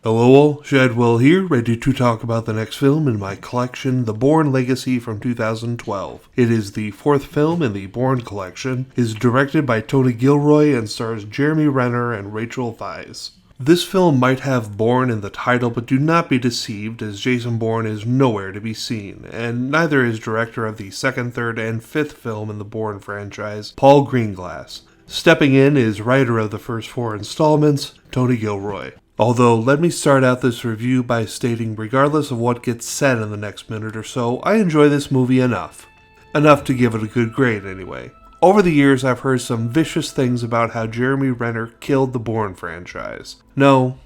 Hello all, Shadwell here, ready to talk about the next film in my collection, The Bourne Legacy from 2012. It is the fourth film in the Bourne collection, is directed by Tony GIlroy, and stars Jeremy Renner and Rachel Weisz. This film might have Bourne in the title, but do not be deceived, as Jason Bourne is nowhere to be seen, and neither is director of the second, third, and fifth film in the Bourne franchise, Paul Greengrass. Stepping in is writer of the first four installments, Tony GIlroy. Although, let me start out this review by stating, regardless of what gets said in the next minute or so, I enjoy this movie enough. Enough to give it a good grade, anyway. Over the years, I've heard some vicious things about how Jeremy Renner killed the Bourne franchise. No,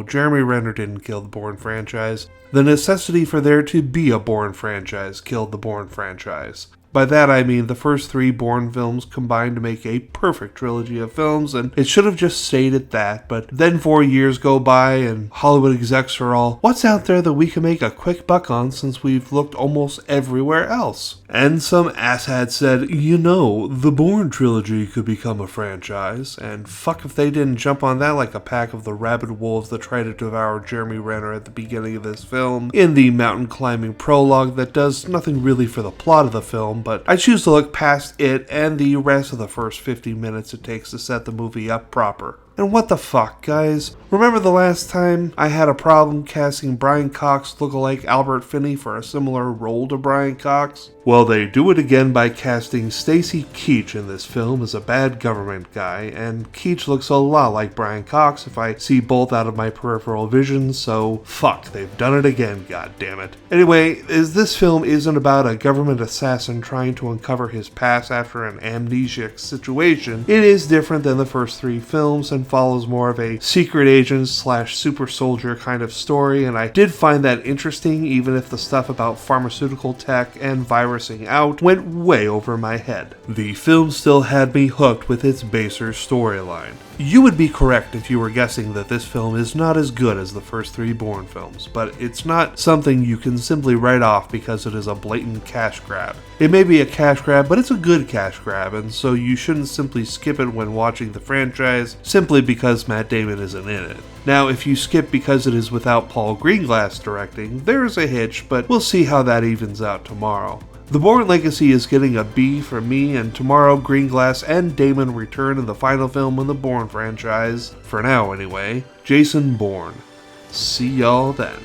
Jeremy Renner didn't kill the Bourne franchise. The necessity for there to be a Bourne franchise killed the Bourne franchise. By that I mean the first three Bourne films combined to make a perfect trilogy of films, and it should have just stayed at that, but then 4 years go by and Hollywood execs are all, what's out there that we can make a quick buck on since we've looked almost everywhere else? And some asshat said, the Bourne trilogy could become a franchise, and fuck if they didn't jump on that like a pack of the rabid wolves that tried to devour Jeremy Renner at the beginning of this film, in the mountain climbing prologue that does nothing really for the plot of the film, but I choose to look past it and the rest of the first 50 minutes it takes to set the movie up proper. And what the fuck, guys? Remember the last time I had a problem casting Brian Cox lookalike Albert Finney for a similar role to Brian Cox? Well, they do it again by casting Stacy Keach in this film as a bad government guy, and Keach looks a lot like Brian Cox if I see both out of my peripheral vision, so fuck, they've done it again, goddammit. Anyway, as this film isn't about a government assassin trying to uncover his past after an amnesiac situation, it is different than the first three films and follows more of a secret agent / super soldier kind of story, and I did find that interesting, even if the stuff about pharmaceutical tech and virusing out went way over my head. The film still had me hooked with its baser storyline. You would be correct if you were guessing that this film is not as good as the first three Bourne films, but it's not something you can simply write off because it is a blatant cash grab. It may be a cash grab, but it's a good cash grab, and so you shouldn't simply skip it when watching the franchise simply because Matt Damon isn't in it. Now, if you skip because it is without Paul Greengrass directing, there's a hitch, but we'll see how that evens out tomorrow. The Bourne Legacy is getting a B from me, and tomorrow Greengrass and Damon return in the final film in the Bourne franchise, for now anyway, Jason Bourne. See y'all then.